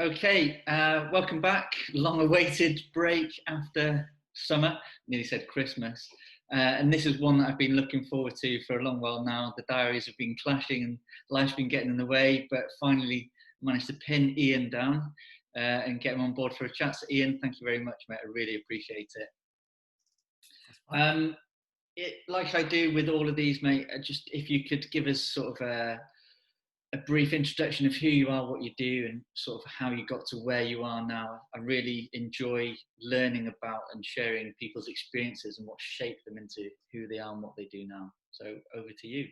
Okay, welcome back. Long-awaited break after summer. Nearly said Christmas. And this is one that I've been looking forward to for a long while now. The diaries have been clashing and life's been getting in the way, but finally managed to pin Ian down and get him on board for a chat. So Ian, thank you very much, mate. I really appreciate it. Like I do with all of these, mate, just if you could give us sort of a brief introduction of who you are, what you do, and sort of how you got to where you are now. I really enjoy learning about and sharing people's experiences and what shaped them into who they are and what they do now. So over to you.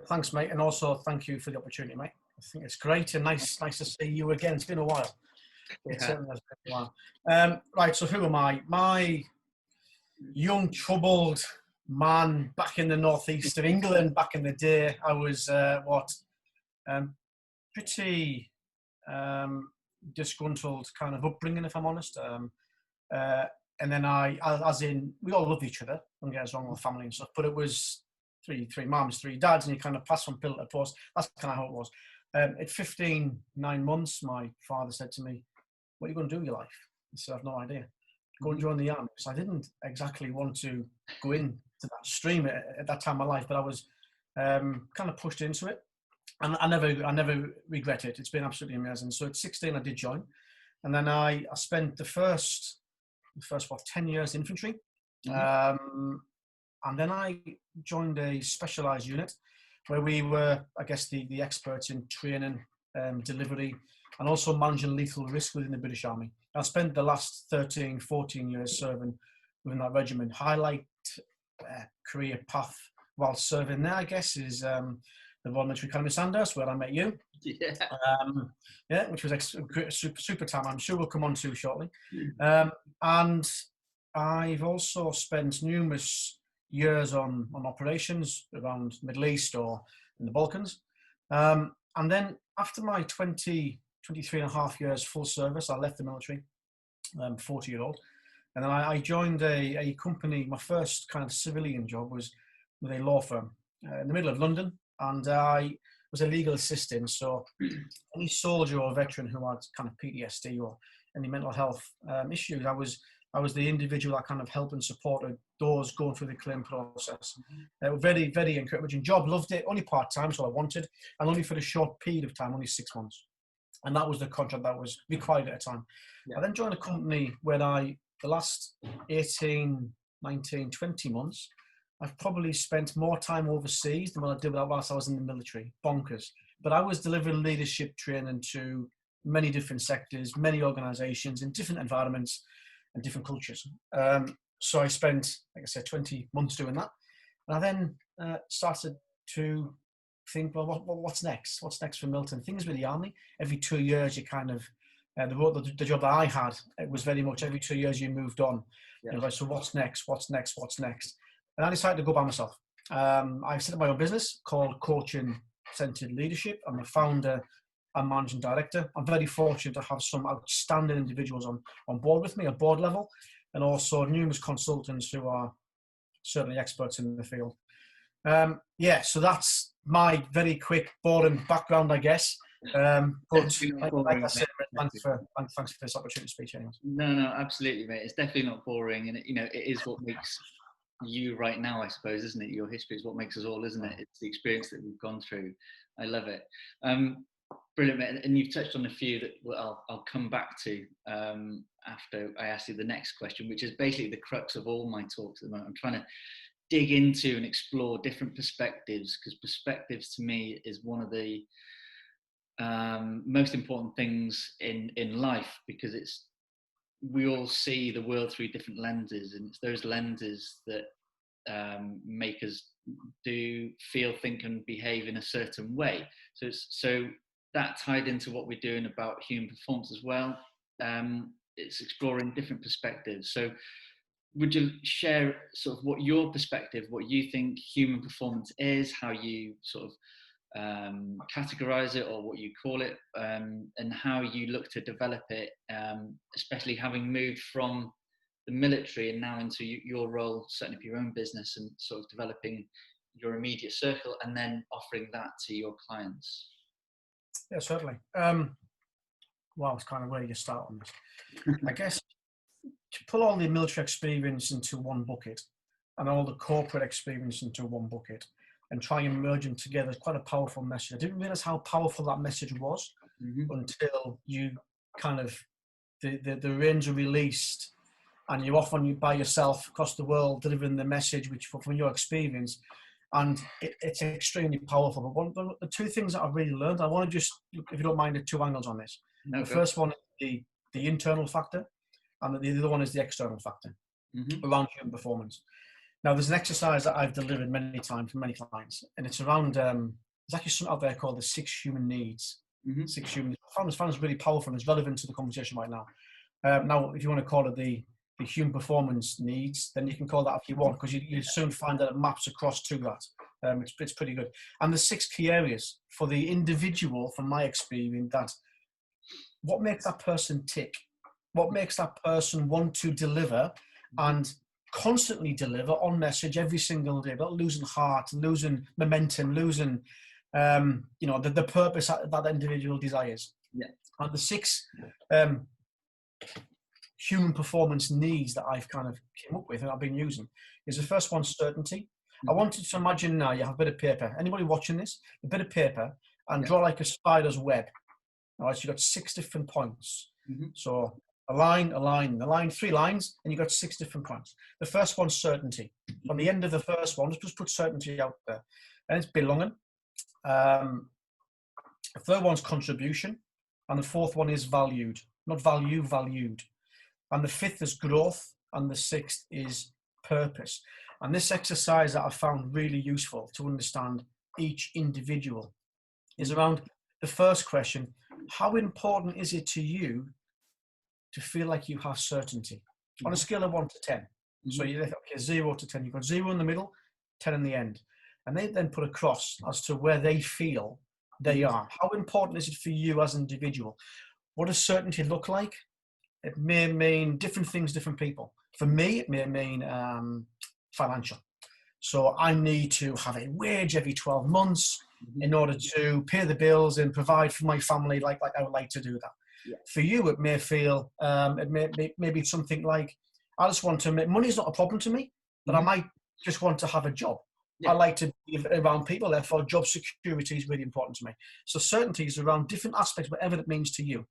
Thanks, mate, and also thank you for the opportunity, mate. I think it's great and nice to see you again. It's been a while. It certainly has been a while. Right, so who am I? My young, troubled man back in the northeast of England back in the day. I was pretty disgruntled kind of upbringing, if I'm honest. And then we all love each other, don't get us wrong, with family and stuff, but it was three mums, three dads, and you kind of pass from pillar to post. That's kind of how it was. At 15, 9 months, my father said to me, "What are you going to do with your life?" I said, "I've no idea. Go and join the army." So I didn't exactly want to go into that stream at that time of my life, but I was kind of pushed into it. And I never regret it. It's been absolutely amazing. So at 16, I did join. And then I spent the first 10 years infantry. And then I joined a specialised unit where we were, I guess, the experts in training, delivery, and also managing lethal risk within the British Army. I spent the last 13, 14 years serving within that regiment. Highlight career path while serving there, I guess, is the Royal Military Academy Sandhurst, where I met you. Yeah. Which was a super time. I'm sure we'll come on to shortly. And I've also spent numerous years on operations around the Middle East or in the Balkans. And then after my 23 and a half years full service, I left the military, 40-year-old. And then I joined a company. My first kind of civilian job was with a law firm in the middle of London. And I was a legal assistant. So any soldier or veteran who had kind of PTSD or any mental health issues, I was the individual that kind of helped and supported those going through the claim process. Very, very encouraging job. Loved it. Only part-time, so I wanted. And only for a short period of time, only 6 months. And that was the contract that was required at the time. Yeah. I then joined a company where the last 18, 19, 20 months, I've probably spent more time overseas than what I did whilst I was in the military. Bonkers. But I was delivering leadership training to many different sectors, many organisations in different environments and different cultures. So I spent, like I said, 20 months doing that. And I then started to think, well, what's next? What's next for Milton? Things with the army. Every 2 years, you kind of, the job that I had, it was very much every 2 years you moved on. Yeah. You know, so what's next? What's next? What's next? And I decided to go by myself. I set up my own business called Coaching Centered Leadership. I'm the founder and managing director. I'm very fortunate to have some outstanding individuals on board with me at board level, and also numerous consultants who are certainly experts in the field. So that's my very quick, boring background, I guess. But like I said, thanks for this opportunity to speak. Anyways. No, absolutely, mate. It's definitely not boring, and it is what makes you right now, I suppose, isn't it? Your history is what makes us all, isn't it? It's the experience that we've gone through. I love it. Brilliant, mate. And you've touched on a few that I'll come back to after I ask you the next question, which is basically the crux of all my talks at the moment. I'm trying to dig into and explore different perspectives, because perspectives to me is one of the most important things in life, because we all see the world through different lenses, and it's those lenses that make us do, feel, think, and behave in a certain way. So that tied into what we're doing about human performance as well. It's exploring different perspectives. So would you share sort of what your perspective, what you think human performance is, how you sort of categorize it, or what you call it, and how you look to develop it, especially having moved from the military and now into your role, setting up your own business and sort of developing your immediate circle and then offering that to your clients? Yeah, certainly. wow, it's kind of where you start on this. I guess to pull all the military experience into one bucket and all the corporate experience into one bucket and try and merge them together is quite a powerful message. I didn't realize how powerful that message was until you kind of, the reins are released and you're off by yourself across the world delivering the message, which from your experience, and it's extremely powerful. But one of the two things that I've really learned, I want to just, if you don't mind, the two angles on this. No, the first one is the internal factor, and the other one is the external factor around human performance. Now, there's an exercise that I've delivered many times for many clients, and it's around, there's actually something out there called the 6 human needs. 6 human needs. I found it's really powerful and it's relevant to the conversation right now. Now, if you want to call it the human performance needs, then you can call that if you want, because you soon find that it maps across to that. It's pretty good. And the 6 key areas for the individual, from my experience, that what makes that person tick, what makes that person want to deliver and constantly deliver on message every single day, not losing heart, losing momentum, losing the purpose that individual desires. Yeah. And the 6 human performance needs that I've kind of came up with and I've been using is the first one, certainty. I wanted to imagine now you have a bit of paper. Anybody watching this? A bit of paper and draw like a spider's web. All right, so you've got 6 different points. So a line, 3 lines, and you've got 6 different points. The first one's certainty. On the end of the first one, just put certainty out there. And it's belonging. The third one's contribution. And the fourth one is valued. Not value, valued. And the 5th is growth. And the 6th is purpose. And this exercise that I found really useful to understand each individual is around the first question: how important is it to you to feel like you have certainty on a scale of 1 to 10? So you okay, 0 to 10. You've got 0 in the middle, 10 in the end. And they then put a cross as to where they feel they are. How important is it for you as an individual? What does certainty look like? It may mean different things, different people. For me, it may mean financial. So I need to have a wage every 12 months in order to pay the bills and provide for my family like I would like to do that. Yeah. For you, it may feel, it may be something like, I just want to make, money is not a problem to me, but I might just want to have a job. Yeah. I like to be around people, therefore job security is really important to me. So certainty is around different aspects, whatever it means to you.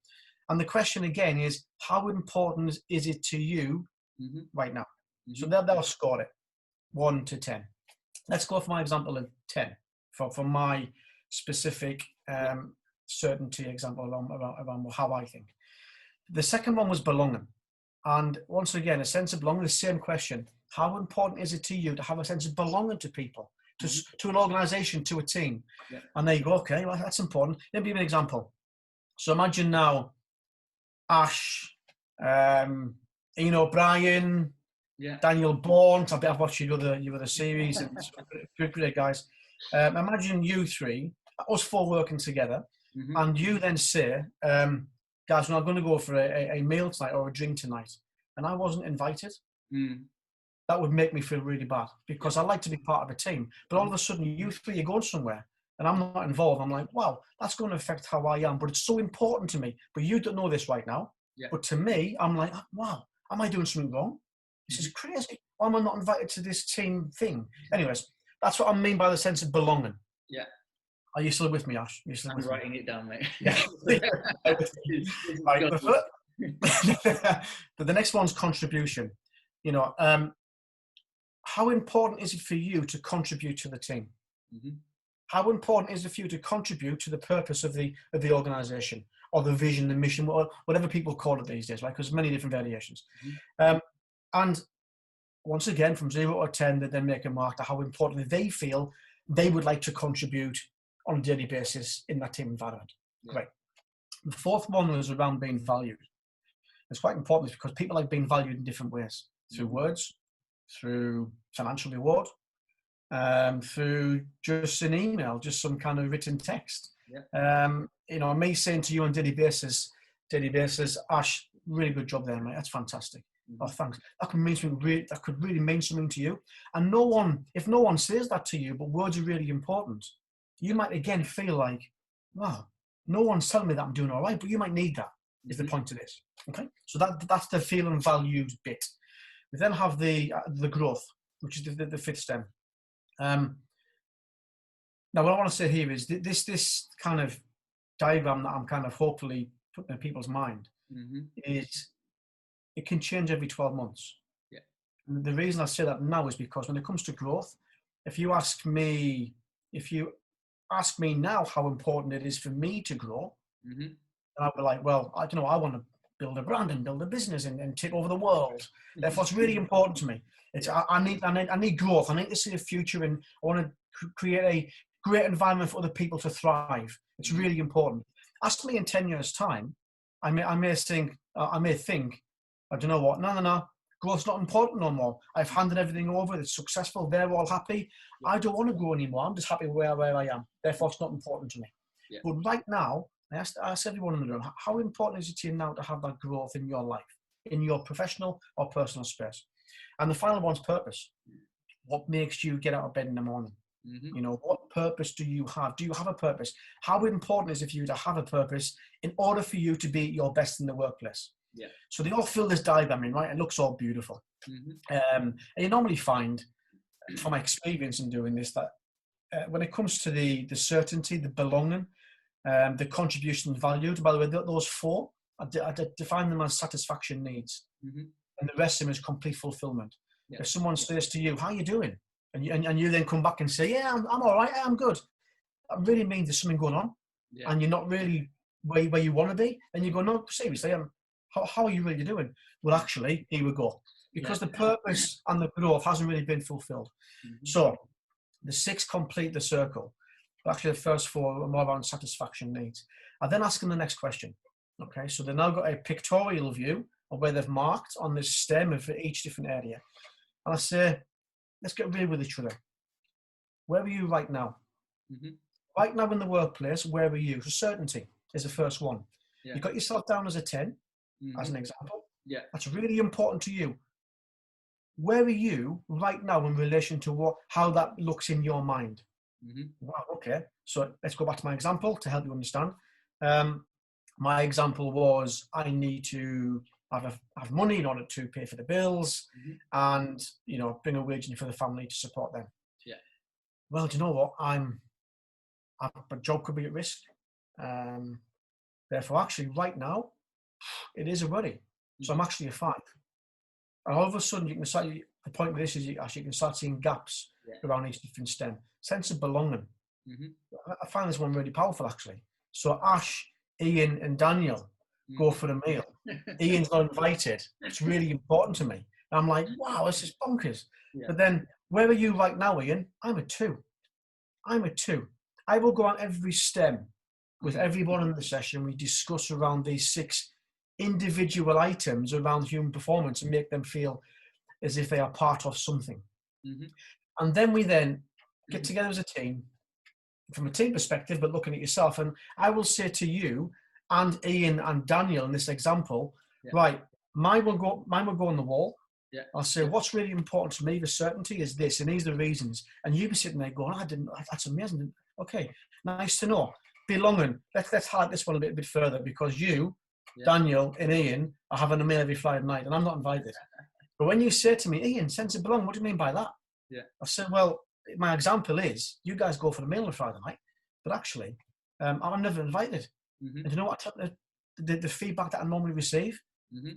And the question again is, how important is it to you right now? So they'll score it, 1 to 10. Let's go for my example of 10, for my specific certainty example around how I think. The second one was belonging. And once again, a sense of belonging, the same question. How important is it to you to have a sense of belonging to people, to an organization, to a team? Yeah. And there you go, okay, well, that's important. Let me give you an example. So imagine now, Ash, Ian O'Brien, Daniel Bourne. I've watched your other series, and great guys. Imagine you 3, us 4 working together, and you then say, guys, we're not going to go for a meal tonight or a drink tonight, and I wasn't invited. That would make me feel really bad, because I like to be part of a team. But all of a sudden, you 3 are going somewhere, and I'm not involved. I'm like, wow, that's going to affect how I am. But it's so important to me. But you don't know this right now. Yeah. But to me, I'm like, wow, am I doing something wrong? This is crazy. Why am I not invited to this team thing? Anyways, that's what I mean by the sense of belonging. Yeah. Are you still with me, Ash? I'm writing it down, mate. Yeah. Right, but the next one's contribution. How important is it for you to contribute to the team? How important is it for you to contribute to the purpose of the organization, or the vision, the mission, or whatever people call it these days, right? Because there's many different variations. And once again, from 0 to 10, they then make a mark to how importantly they feel they would like to contribute on a daily basis in that team environment. Yeah. Great. The fourth one was around being valued. It's quite important because people like being valued in different ways, through words, through financial reward, through just an email, just some kind of written text. Yeah. Me saying to you on a daily basis, Ash, really good job there, mate. That's fantastic. Oh, thanks. That could really mean something to you. And if no one says that to you, but words are really important, you might again feel like, wow, no one's telling me that I'm doing all right, but you might need that. is the point of this. Okay, so that's the feel and valued bit. We then have the growth, which is the fifth stem. Now, what I want to say here is this kind of diagram that I'm kind of hopefully putting in people's mind is it can change every 12 months. Yeah. And the reason I say that now is because when it comes to growth, if you ask me now how important it is for me to grow, and I'll be like, well, I want to build a brand and build a business and take over the world. Therefore, it's really important to me. I need growth. I need to see a future, and I want to create a great environment for other people to thrive. It's really important. Ask me in 10 years' time, I may think, I don't know what. No. Growth's not important no more. I've handed everything over. It's successful. They're all happy. I don't want to grow anymore. I'm just happy where I am. Therefore, it's not important to me. Yeah. But right now, I asked everyone in the room, how important is it to you now to have that growth in your life, in your professional or personal space? And the final one's purpose. What makes you get out of bed in the morning? What purpose do you have? Do you have a purpose? How important is it for you to have a purpose in order for you to be your best in the workplace? Yeah. So they all fill this diagram in, right? It looks all beautiful. And you normally find, from my experience in doing this, that when it comes to the certainty, the belonging, the contribution valued, by the way, those four, I define them as satisfaction needs. And the rest of them is complete fulfillment. Yeah. If someone says to you, how are you doing? And you then come back and say, yeah, I'm all right, I'm good. That really means there's something going on. Yeah. And you're not really where you want to be. And you go, no, seriously, how are you really doing? Well, actually, here we go. Because the purpose and the growth hasn't really been fulfilled. So the 6 complete the circle. But actually, the first 4 are more around satisfaction needs. I then ask them the next question. Okay, so they've now got a pictorial view of where they've marked on this stem of each different area. And I say, let's get real with each other. Where are you right now? Right now in the workplace, where are you? So certainty is the first one. Yeah. You got yourself down as a 10, as an example. Yeah. That's really important to you. Where are you right now in relation to how that looks in your mind? Wow, okay. So let's go back to my example to help you understand. My example was I need to have money in order to pay for the bills and, bring a wage in for the family to support them. Yeah. Well, do you know what? My job could be at risk. Therefore, actually, right now, it is a worry. So I'm actually a 5. And all of a sudden, you can start. The point of this is you can start seeing gaps around each different stem. Sense of belonging. I find this one really powerful, actually. So Ash, Ian, and Daniel go for a meal. Ian's not invited. It's really important to me. And I'm like, wow, this is bonkers. Yeah. But then, where are you right now, Ian? I'm a 2. I will go on every stem with everyone in the session. We discuss around these 6 individual items around human performance and make them feel as if they are part of something. And then we then get together as a team, from a team perspective, but looking at yourself. And I will say to you and Ian and Daniel in this example, right, mine will go on the wall. Yeah. I'll say, what's really important to me, the certainty is this, and these are the reasons. And you'll be sitting there going, that's amazing. Okay, nice to know. Belonging. Let's highlight this one a bit further, because you, Daniel and Ian, are having a meal every Friday night, and I'm not invited. But when you say to me, Ian, sense of belonging, what do you mean by that? Yeah. I said, well, my example is, you guys go for the meal on Friday night, but actually, I'm never invited. And you know what? The feedback that I normally receive?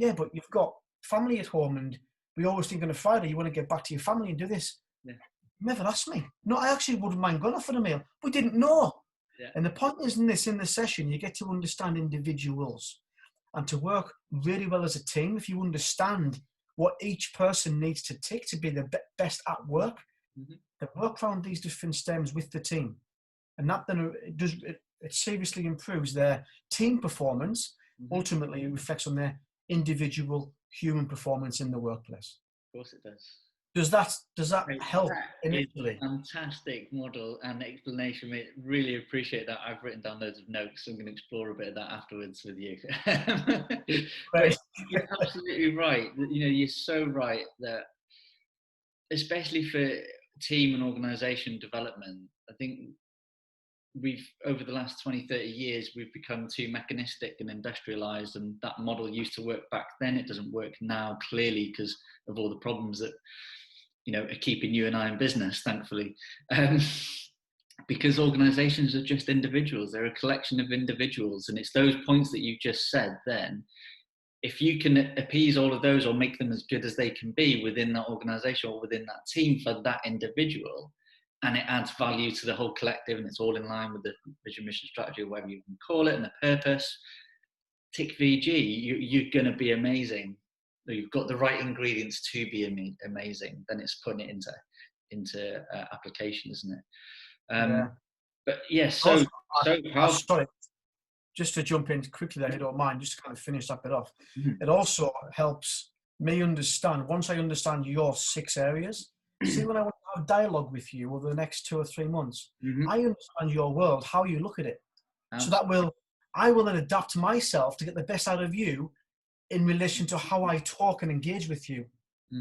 Yeah, but you've got family at home, and we always think on a Friday you want to get back to your family and do this. Yeah. You never asked me. No, I actually wouldn't mind going off for the meal. We didn't know. Yeah. And the point is in the session, you get to understand individuals and to work really well as a team. If you understand what each person needs to tick to be the best at work, they work around these different stems with the team. And that then it seriously improves their team performance. Ultimately, it reflects on their individual human performance in the workplace. Of course it does. Does that help initially? Fantastic model and explanation. I really appreciate that. I've written down loads of notes, so I'm going to explore a bit of that afterwards with you. But you're absolutely right. You're so right that, especially for team and organisation development, I think we've, over the last 20, 30 years, we've become too mechanistic and industrialized, and that model used to work back then. It doesn't work now, clearly, because of all the problems that, are keeping you and I in business, thankfully. Because organizations are just individuals. They're a collection of individuals. And it's those points that you just said then. If you can appease all of those or make them as good as they can be within that organization or within that team for that individual, and it adds value to the whole collective, and it's all in line with the vision, mission, strategy, or whatever you can call it, and the purpose, tick VG, you're going to be amazing. You've got the right ingredients to be amazing. Then it's putting it into application, isn't it? But yes, so sorry, just to jump in quickly there, if you don't mind, just to kind of finish that bit off. It also helps me understand, once I understand your 6 areas, see, when I want to have dialogue with you over the next 2 or 3 months, I understand your world, how you look at it. Absolutely. So I will then adapt myself to get the best out of you in relation to how I talk and engage with you.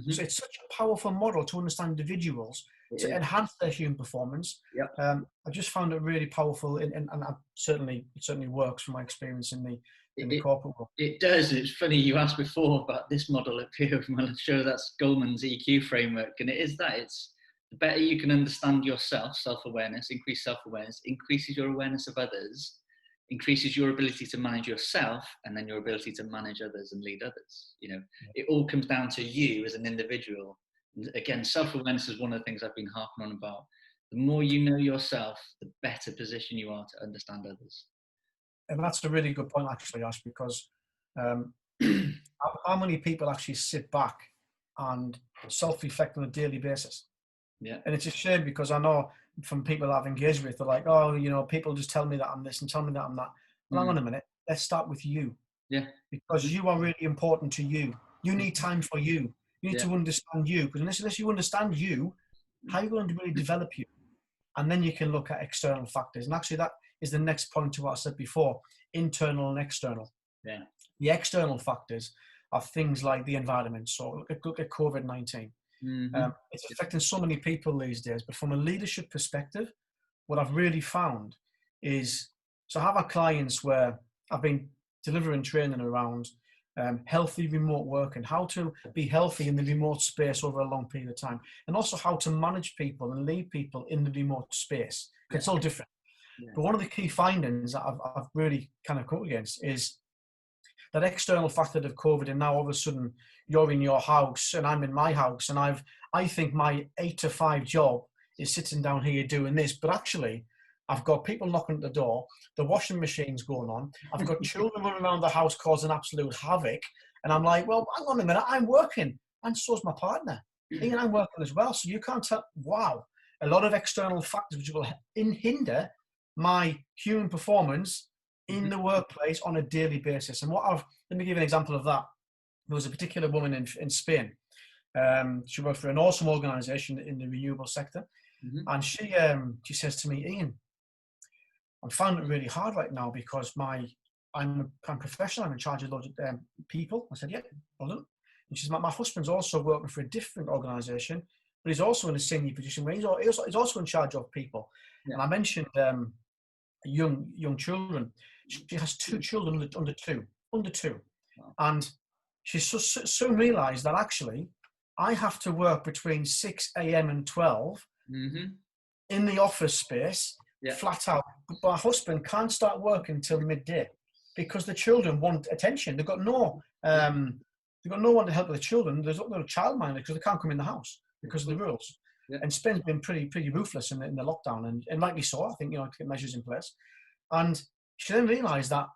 So it's such a powerful model to understand individuals, to enhance their human performance. I just found it really powerful, and it certainly works from my experience in the corporate world. It does. It's funny, you asked before about this model up here. I'm sure that's Goleman's EQ framework, and it is that. It's the better you can understand yourself, self-awareness, increase self-awareness, increases your awareness of others, increases your ability to manage yourself, and then your ability to manage others and lead others. It all comes down to you as an individual. Again, self-awareness is one of the things I've been harping on about. The more you know yourself, the better position you are to understand others. And that's a really good point, actually, Ash, because how many people actually sit back and self-reflect on a daily basis? Yeah. And it's a shame, because I know from people I've engaged with, they're like, oh, people just tell me that I'm this and tell me that I'm that. Well, hang on a minute. Let's start with you. Yeah. Because you are really important to you. You need time for you. You need to understand you, because unless you understand you, how are you going to really develop you? And then you can look at external factors. And actually, that is the next point to what I said before, internal and external. Yeah. The external factors are things like the environment. So look at COVID-19. It's affecting so many people these days. But from a leadership perspective, what I've really found is, so I have our clients where I've been delivering training around healthy remote work and how to be healthy in the remote space over a long period of time, and also how to manage people and lead people in the remote space. It's all different. But one of the key findings that I've really kind of come up against is that external factor of COVID, and now all of a sudden you're in your house and I'm in my house, and I think my 8 to 5 job is sitting down here doing this, but actually I've got people knocking at the door, the washing machine's going on, I've got children running around the house causing absolute havoc, and I'm like, well, hang on a minute, I'm working, and so's my partner. Ian, I'm working as well, so you can't tell. Wow, a lot of external factors which will hinder my human performance in the workplace on a daily basis. And let me give you an example of that. There was a particular woman in Spain. She worked for an awesome organization in the renewable sector. And she says to me, Ian, I'm finding it really hard right now because I'm professional. I'm in charge of loads of people. I said, yeah, well done. And she says, my husband's also working for a different organization, but he's also in a senior position where he's also in charge of people. Yeah. And I mentioned young children. She has 2 children under two. Wow. And she soon realized that actually I have to work between 6 a.m. and 12 in the office space, flat out. But my husband can't start working until midday because the children want attention. They've got no one to help with the children. There's no childminder because they can't come in the house because of the rules. Yeah. And Spain's been pretty ruthless in the lockdown, and rightly so. I think to get measures in place. And she then realised that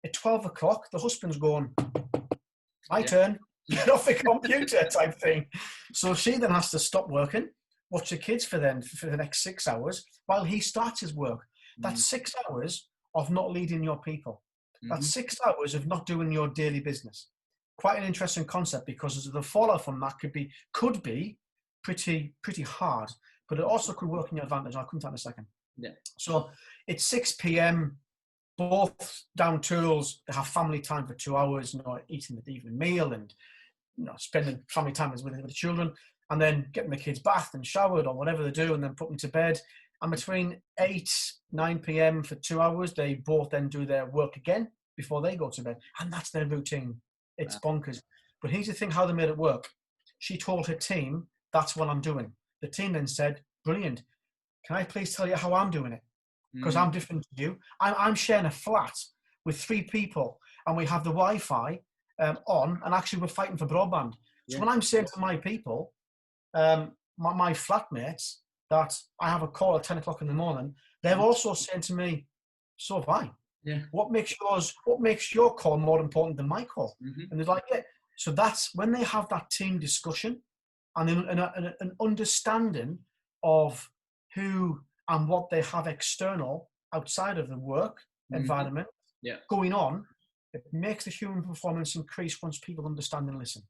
at 12 o'clock, the husband's going, my turn, get off the computer type thing. So she then has to stop working, watch the kids for the next 6 hours while he starts his work. That's 6 hours of not leading your people. That's 6 hours of not doing your daily business. Quite an interesting concept, because the fallout from that could be pretty hard, but it also could work in your advantage. I'll come to that in a second. Yeah. So it's 6 p.m. Both down tools. They have family time for 2 hours, eating the evening meal and spending family time with the children, and then getting the kids bathed and showered or whatever they do, and then put them to bed. And between 8, 9 p.m. for 2 hours, they both then do their work again before they go to bed. And that's their routine. It's bonkers. But here's the thing, how they made it work. She told her team, that's what I'm doing. The team then said, brilliant. Can I please tell you how I'm doing it? Because I'm different to you. I'm sharing a flat with 3 people, and we have the Wi-Fi on, and actually we're fighting for broadband. So when I'm saying to my people, my flatmates, that I have a call at 10 o'clock in the morning, they're also saying to me, so have I. Yeah. What makes your call more important than my call? And they're like, yeah. So that's when they have that team discussion and an understanding of who and what they have external outside of the work environment going on, it makes the human performance increase once people understand and listen.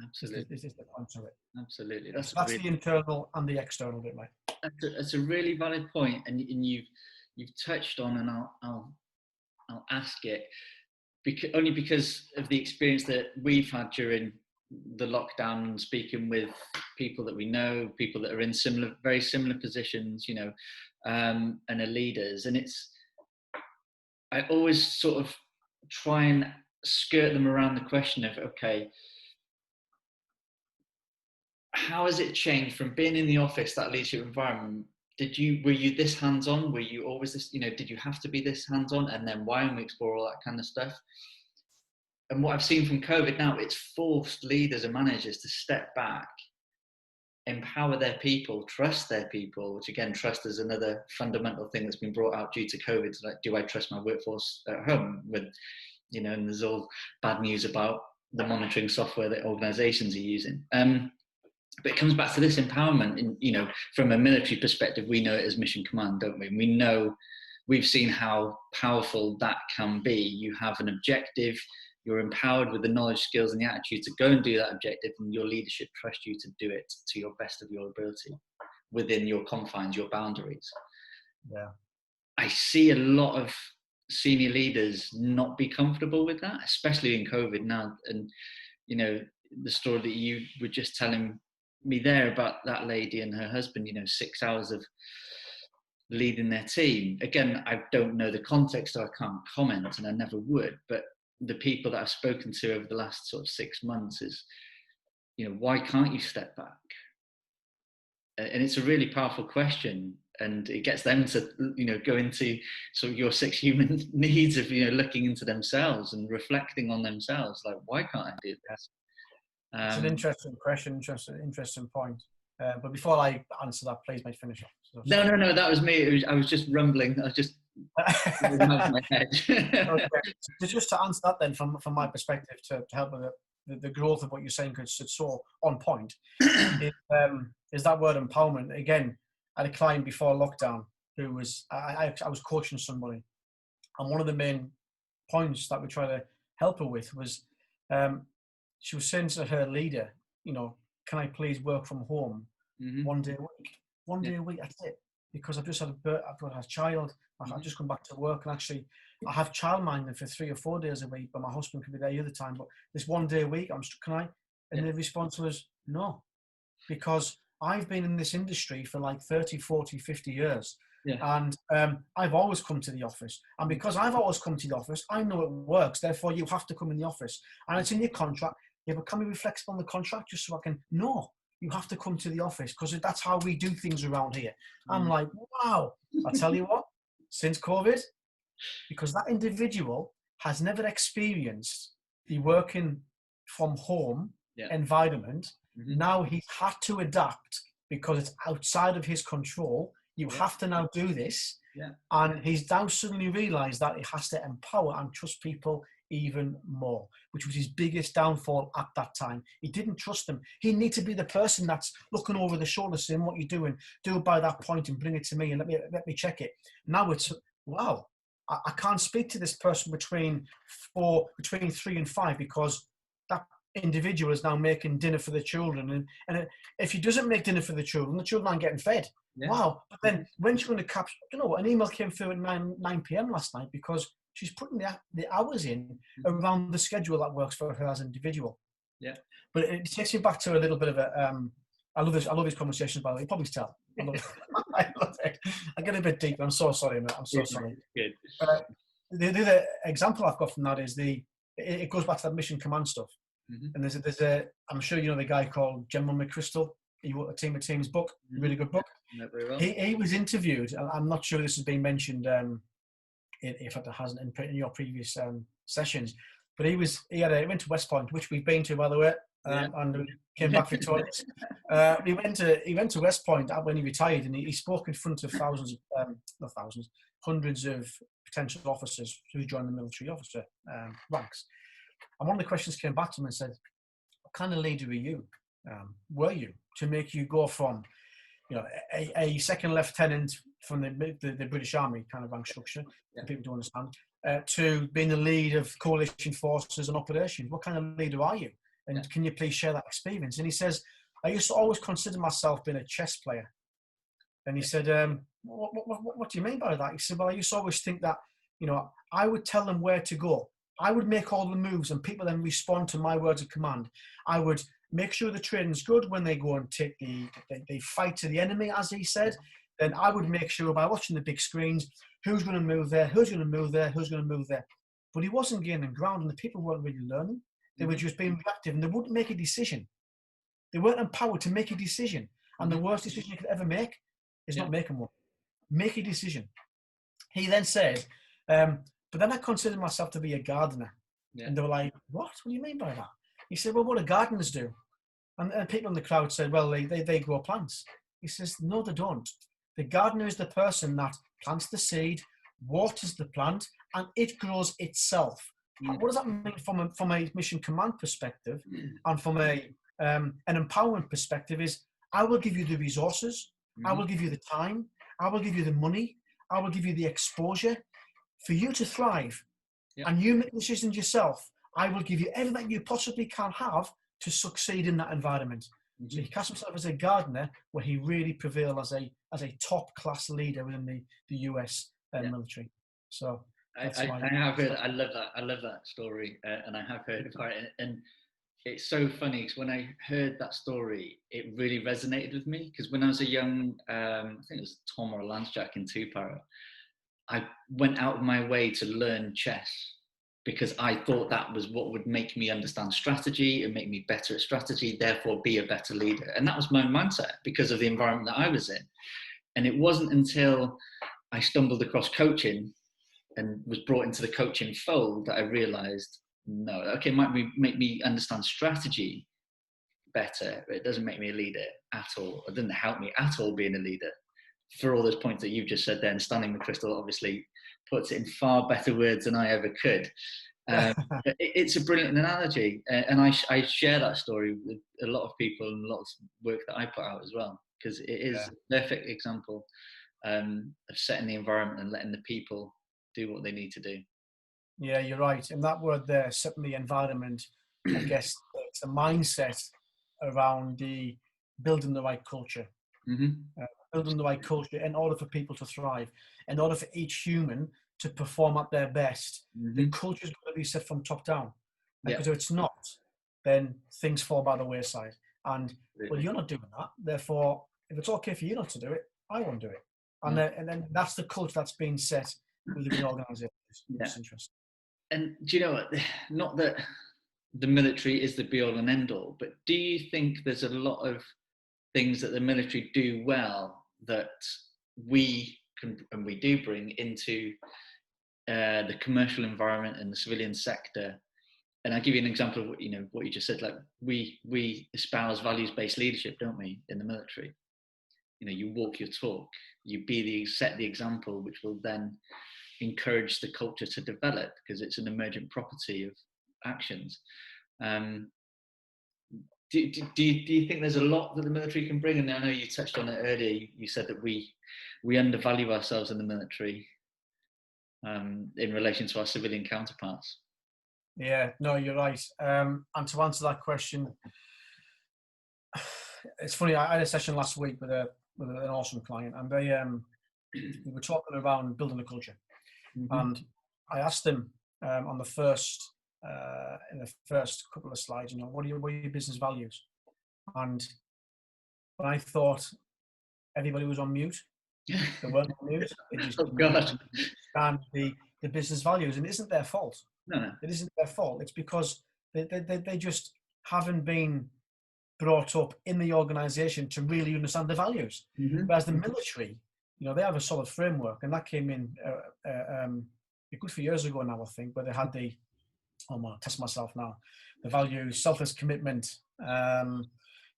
Absolutely. This is the point of it. Absolutely. That's the internal and the external bit, mate. That's a really valid point, and you've touched on, and I'll ask it only because of the experience that we've had during the lockdown, speaking with people that we know, people that are in very similar positions, you know, and are leaders, and I always sort of try and skirt them around the question of, okay, how has it changed from being in the office, that leadership environment? Were you this hands-on? Were you always this, you know, did you have to be this hands-on? And then why? And we explore all that kind of stuff. And what I've seen from COVID now, it's forced leaders and managers to step back, empower their people, trust their people, which again, trust is another fundamental thing that's been brought out due to COVID. Like, do I trust my workforce at home? With, you know, and there's all bad news about the monitoring software that organizations are using. But it comes back to this empowerment. And, you know, from a military perspective, we know it as mission command, don't we? And we know, we've seen how powerful that can be. You have an objective, you're empowered with the knowledge, skills, and the attitude to go and do that objective, and your leadership trusts you to do it to your best of your ability within your confines, your boundaries. Yeah. I see a lot of senior leaders not be comfortable with that, especially in COVID now. And, you know, the story that you were just telling me there about that lady and her husband, you know, 6 hours of leading their team. Again, I don't know the context, so I can't comment, and I never would. But the people that I've spoken to over the last sort of 6 months is, you know, why can't you step back? And it's a really powerful question, and it gets them to, you know, go into sort of your 6 human needs of, you know, looking into themselves and reflecting on themselves. Like, why can't I do this? It's an interesting question, interesting point. But before I answer that, please, mate, finish off. No, that was me. I was just rumbling. I was just my head. Okay. So just to answer that then, from my perspective, to help with the growth of what you're saying, because it's so on point, is that word empowerment. Again, I had a client before lockdown who was, I was coaching somebody, and one of the main points that we try to help her with was, she was saying to her leader, you know, can I please work from home 1 day a week? 1 day a week, that's it. Because I've just had a child. I've just come back to work, and actually I have childminding for 3 or 4 days a week, but my husband can be there the other time. But this 1 day a week, can I? And the response was no, because I've been in this industry for like 30, 40, 50 years. Yeah. And I've always come to the office. And because I've always come to the office, I know it works. Therefore, you have to come in the office. And it's in your contract. Yeah, but can we be flexible on the contract just so I can? No, you have to come to the office because that's how we do things around here. I'm like, wow. I tell you what, since COVID, because that individual has never experienced the working from home environment. Now he's had to adapt because it's outside of his control. You have to now do this. Yeah. And he's now suddenly realized that he has to empower and trust people even more, which was his biggest downfall at that time. He didn't trust them. He needs to be the person that's looking over the shoulder, saying, what you're doing, do it by that point and bring it to me and let me check it. Now it's, wow, I can't speak to this person between 3 and 5 because that individual is now making dinner for the children. And if he doesn't make dinner for the children aren't getting fed. Yeah. Wow. But then when she's going to capture, you know, an email came through at 9 p.m. last night because she's putting the hours in around the schedule that works for her as an individual. Yeah. But it takes me back to a little bit of a, I love these conversations, by the way, you probably tell. I love, I love it. I get a bit deep. I'm so sorry, mate. I'm so sorry. Good. The other example I've got from that is it goes back to that mission command stuff. Mm-hmm. And there's a I'm sure you know the guy called General McChrystal. He wrote a Team of Teams book, really good book. Not very well. He was interviewed, and I'm not sure this has been mentioned, if it hasn't in your previous sessions, but he went to West Point, which we've been to, by the way, and we came back victorious. He went to West Point when he retired, and he spoke in front of hundreds of potential officers who joined the military officer ranks. And one of the questions came back to him and said, "What kind of leader were you to make you go from, a second lieutenant from the British Army kind of rank structure, for people to understand, to being the lead of coalition forces and operations? What kind of leader are you? And can you please share that experience?" And he says, "I used to always consider myself being a chess player." And he said, what do you mean by that? He said, "Well, I used to always think that, I would tell them where to go. I would make all the moves and people then respond to my words of command. I would make sure the training's good when they go and take they fight to the enemy," as he said. "Then I would make sure by watching the big screens, who's going to move there, who's going to move there, who's going to move there." But he wasn't gaining ground, and the people weren't really learning. They were just being reactive, and they wouldn't make a decision. They weren't empowered to make a decision. And the worst decision you could ever make is not making one. Make a decision. He then said, "But then I considered myself to be a gardener." And they were like, "What? What do you mean by that?" He said, "Well, what do gardeners do?" And people in the crowd said, "Well, they grow plants." He says, "No, they don't. The gardener is the person that plants the seed, waters the plant, and it grows itself." What does that mean from a mission command perspective, and from an empowerment perspective? Is I will give you the resources, I will give you the time, I will give you the money, I will give you the exposure for you to thrive, and you make decisions yourself. I will give you everything you possibly can have to succeed in that environment. So he cast himself as a gardener, where he really prevailed as a top class leader within the US military. So I have heard. I love that story, and I have heard about it. And it's so funny because when I heard that story, it really resonated with me. Because when I was a young, I think it was Tom or Lance Jack in Two-Para, I went out of my way to learn chess because I thought that was what would make me understand strategy and make me better at strategy, therefore be a better leader. And that was my mindset because of the environment that I was in. And it wasn't until I stumbled across coaching and was brought into the coaching fold that I realized, no, okay, it might make me understand strategy better, but it doesn't make me a leader at all. It doesn't help me at all being a leader. For all those points that you've just said there, and Stanley McChrystal obviously puts it in far better words than I ever could. It's a brilliant analogy, and I share that story with a lot of people and a lot of work that I put out as well, because it is a perfect example of setting the environment and letting the people do what they need to do. Yeah, you're right. And that word there, setting the environment, I guess it's a mindset around the building the right culture. Building the right culture in order for people to thrive, in order for each human to perform at their best. The culture's got to be set from top down. Because if it's not, then things fall by the wayside. And well, you're not doing that. Therefore, if it's okay for you not to do it, I won't do it. And then that's the culture that's being set within the organisation. It's interesting. And do you know what? Not that the military is the be-all and end-all, but do you think there's a lot of things that the military do well that we can and we do bring into the commercial environment and the civilian sector? And I'll give you an example of what you just said. Like we espouse values-based leadership, don't we, in the military? You walk your talk, you set the example, which will then encourage the culture to develop because it's an emergent property of actions. Do you think there's a lot that the military can bring? And I know you touched on it earlier. You said that we undervalue ourselves in the military in relation to our civilian counterparts. Yeah, no, you're right. And to answer that question, it's funny. I had a session last week with an awesome client, and we were talking around building a culture. And I asked them on the first in the first couple of slides, what are your business values? And I thought, everybody was on mute. They weren't on mute. They just Oh God. understand the business values, and it isn't their fault. No. It isn't their fault. It's because they just haven't been brought up in the organisation to really understand the values. Mm-hmm. Whereas the military, they have a solid framework, and that came in a good few years ago now, I think, where they had I'll test myself now, the values: selfless commitment,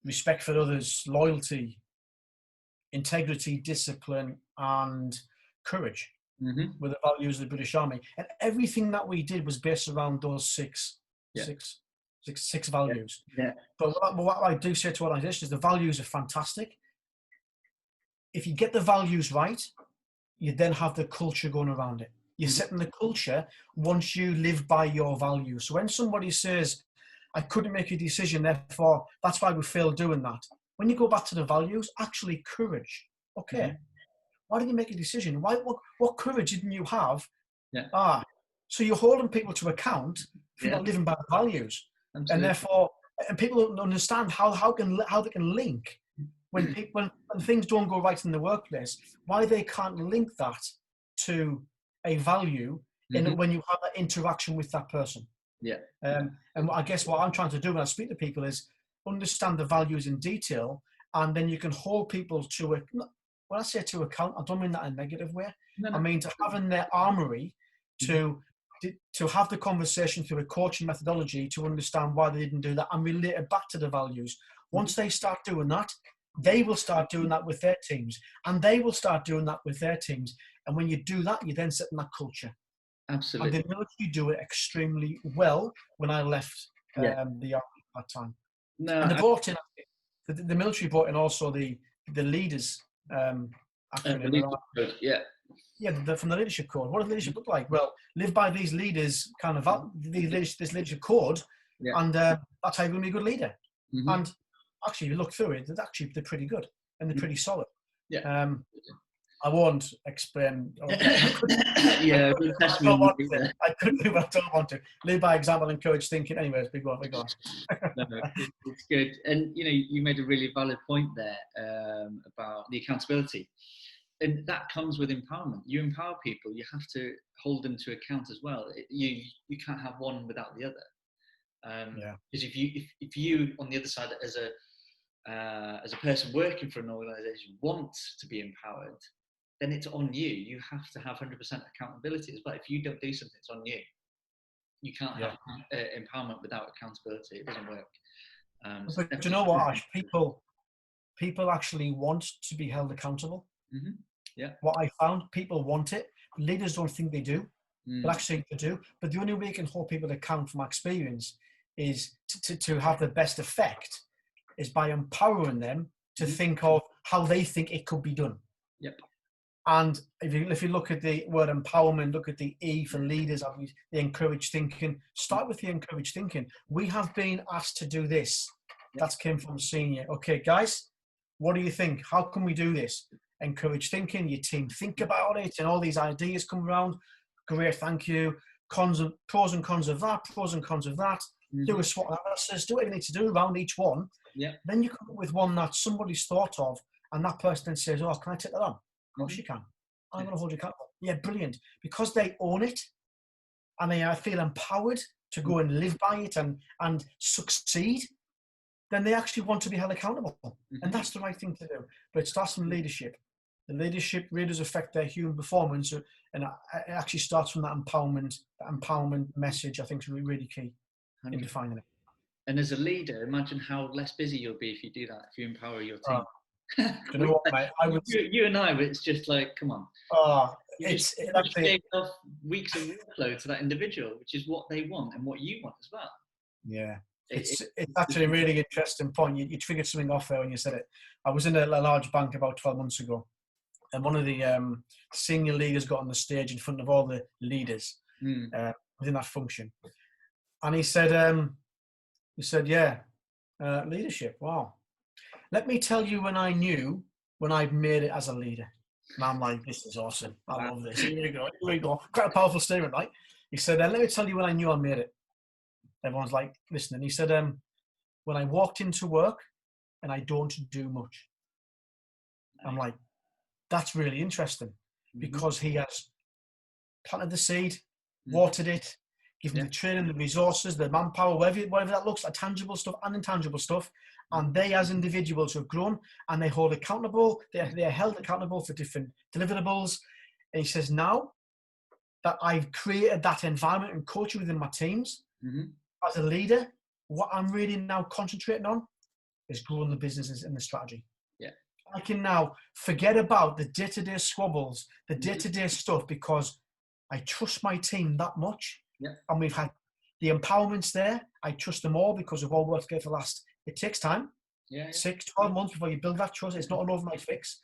respect for others, loyalty, integrity, discipline, and courage. Mm-hmm. Were the values of the British Army, and everything that we did was based around those six values. Yeah. But what I do say to organisations is the values are fantastic. If you get the values right, you then have the culture going around it. You're setting the culture once you live by your values. So when somebody says, I couldn't make a decision, therefore that's why we failed doing that. When you go back to the values, actually courage. Okay. Mm-hmm. Why didn't you make a decision? What courage didn't you have? Yeah. So you're holding people to account for not living by the values. Absolutely. And therefore, people don't understand how they can link when things don't go right in the workplace, why they can't link that to a value when you have that interaction with that person. Yeah. And I guess what I'm trying to do when I speak to people is understand the values in detail, and then you can hold people to it. When I say to account, I don't mean that in a negative way. No. I mean to have in their armory to have the conversation through a coaching methodology to understand why they didn't do that and relate it back to the values. Once they start doing that, they will start doing that with their teams, and they will start doing that with their teams. And when you do that, you then set in that culture. Absolutely. And the military do it extremely well. When I left the army at that time, and they brought in the military brought in also the leaders. From the leadership code. What does leadership look like? Well, live by these leaders this leadership code, and that's how you're going to be a good leader. Mm-hmm. And actually, if you look through it, they're pretty good and they're pretty solid. Yeah. I won't explain. I could do, but I don't want to. Live by example, encourage thinking. Anyways, big one. No, it's good. And you made a really valid point there about the accountability, and that comes with empowerment. You empower people, you have to hold them to account as well. You can't have one without the other. Because if you on the other side as a person working for an organisation want to be empowered, then it's on you. You have to have 100% accountability as well. If you don't do something, it's on you. You can't have empowerment without accountability. It doesn't work. But do you know what, Ash? People actually want to be held accountable. Mm-hmm. Yeah. What I found, people want it. Leaders don't think they do, but actually they do. But the only way you can hold people to account, from my experience, is to have the best effect is by empowering them to think of how they think it could be done. Yep. And if you look at the word empowerment, look at the E for leaders, the encouraged thinking. Start with the encouraged thinking. We have been asked to do this. Yep. That came from senior. Okay, guys, what do you think? How can we do this? Encouraged thinking. Your team think about it, and all these ideas come around. Great, thank you. Pros and cons of that. Pros and cons of that. Mm-hmm. Do a SWOT analysis. Do what you need to do around each one. Yeah. Then you come up with one that somebody's thought of, and that person then says, "Oh, can I take that on?" Of course you can. I'm going to hold you accountable. Yeah, brilliant. Because they own it, and they feel empowered to go and live by it and succeed, then they actually want to be held accountable. Mm-hmm. And that's the right thing to do. But it starts from leadership. The leadership really does affect their human performance, and it actually starts from that empowerment message. I think is really key in defining it. And as a leader, imagine how less busy you'll be if you do that, if you empower your team. Do you know what, mate? You and I, but it's just like, come on. It's shaved off weeks of workload to that individual, which is what they want and what you want as well. Yeah, it's actually a really interesting point. You triggered something off there when you said it. I was in a large bank about 12 months ago, and one of the senior leaders got on the stage in front of all the leaders within that function, and he said, "Yeah, leadership. Wow. Let me tell you when I'd made it as a leader." And I'm like, this is awesome. I love this. Here we go. Quite a powerful statement, right? He said, let me tell you when I knew I made it. Everyone's like listening. He said, when I walked into work and I don't do much. I'm like, that's really interesting, because he has planted the seed, watered it, given the training, the resources, the manpower, whatever that looks like, tangible stuff and intangible stuff. And they, as individuals, have grown, and they hold accountable. They're held accountable for different deliverables. And he says, now that I've created that environment and culture within my teams, as a leader, what I'm really now concentrating on is growing the businesses and the strategy. Yeah. I can now forget about the day-to-day squabbles, the day-to-day stuff, because I trust my team that much. Yeah. And we've had the empowerments there. I trust them all because we've all worked together for the last, it takes time. 6, 12 months before you build that trust. It's not an overnight fix.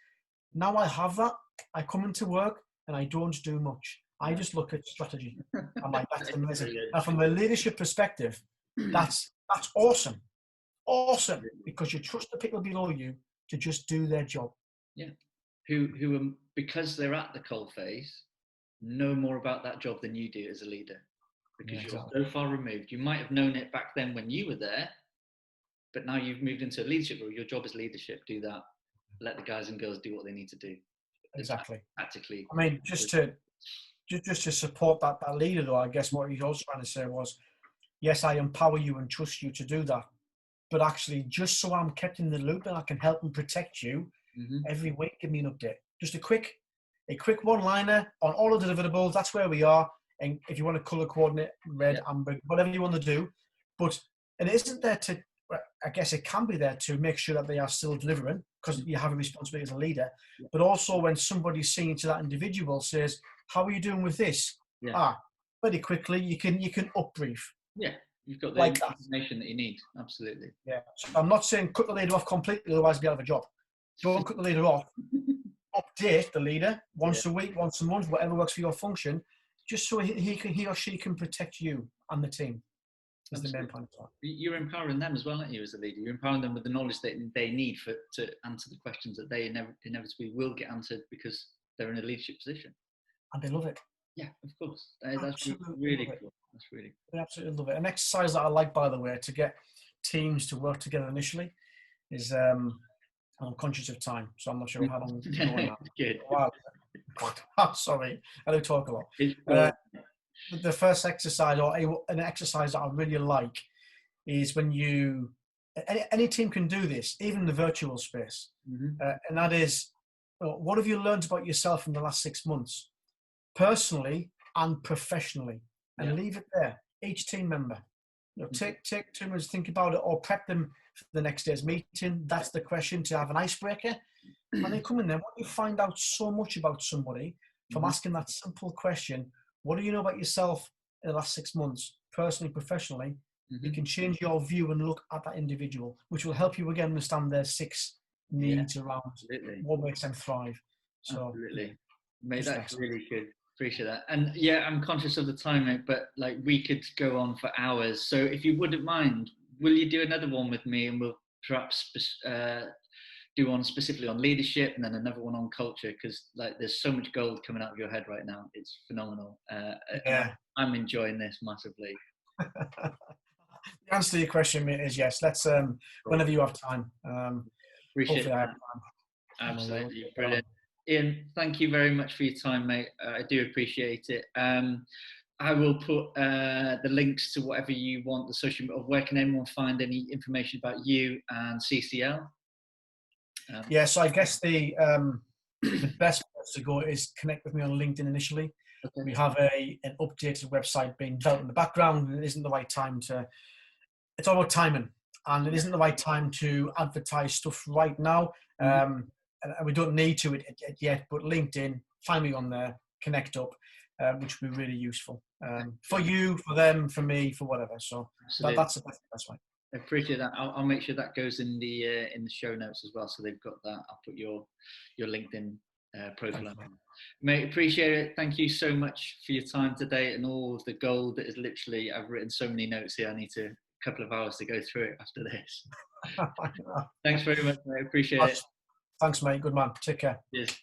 Now I have that. I come into work and I don't do much. I just look at strategy. I'm like, that's amazing. And from a leadership perspective, that's awesome. Awesome. Because you trust the people below you to just do their job. Yeah. Who are, because they're at the coalface, know more about that job than you do as a leader. Because you're so far removed. You might have known it back then when you were there, but now you've moved into a leadership role. Your job is leadership. Do that. Let the guys and girls do what they need to do. Exactly. Tactically. I mean, just to support that leader, though, I guess what he's also trying to say was, yes, I empower you and trust you to do that, but actually, just so I'm kept in the loop and I can help and protect you, every week, give me an update. Just a quick one-liner on all of the deliverables. That's where we are. And if you want to color coordinate, red, amber, whatever you want to do, but it isn't there to, I guess it can be there to make sure that they are still delivering, because you have a responsibility as a leader. But also when somebody's singing to that individual says, how are you doing with this? Very quickly, you can upbrief. Yeah, you've got the like information that you need. Absolutely. Yeah. So I'm not saying cut the leader off completely, otherwise you'll be out of a job. Don't cut the leader off. Update the leader once a week, once a month, whatever works for your function, just so he or she can protect you and the team. Is the main point. You're empowering them as well, aren't you, as a leader? You're empowering them with the knowledge that they need to answer the questions that they inevitably will get answered because they're in a leadership position. And they love it. Yeah, of course. That's really cool. That's really cool. They absolutely love it. An exercise that I like, by the way, to get teams to work together initially is, I'm conscious of time, so I'm not sure how long we're going on. Good. Wow. I'm sorry, I do talk a lot. The first exercise, or an exercise that I really like, is when any team can do this, even in the virtual space, and that is, what have you learned about yourself in the last 6 months, personally and professionally, and leave it there. Each team member, take 2 minutes to think about it, or prep them for the next day's meeting. That's the question, to have an icebreaker. When they come in there, what you find out so much about somebody from asking that simple question, what do you know about yourself in the last 6 months, personally, professionally? You can change your view and look at that individual, which will help you again understand their 6 needs around what makes them thrive. So, absolutely. Mate, that's really good. Appreciate that. And yeah, I'm conscious of the time, mate, but like we could go on for hours. So if you wouldn't mind, will you do another one with me, and we'll perhaps do one specifically on leadership, and then another one on culture, because like there's so much gold coming out of your head right now. It's phenomenal. I'm enjoying this massively. The answer to your question, mate, is yes. Let's whenever you have time. Appreciate it. I have time. Absolutely brilliant. Ian, thank you very much for your time, mate. I do appreciate it. I will put the links to whatever you want, the social media. Where can anyone find any information about you and CCL? So I guess the best place to go is connect with me on LinkedIn initially. Okay. We have an updated website being developed in the background, and it isn't the right time to. It's all about timing, and it isn't the right time to advertise stuff right now. And we don't need to yet. But LinkedIn, find me on there, connect up, which would be really useful for you, for them, for me, for whatever. So that's the best way. I appreciate that. I'll make sure that goes in the show notes as well, so they've got that. I'll put your LinkedIn profile on. Mate, appreciate it. Thank you so much for your time today and all of the gold that is literally. I've written so many notes here. I need a couple of hours to go through it after this. Thanks very much, mate. Appreciate it. Thanks, mate. Good man. Take care. Cheers.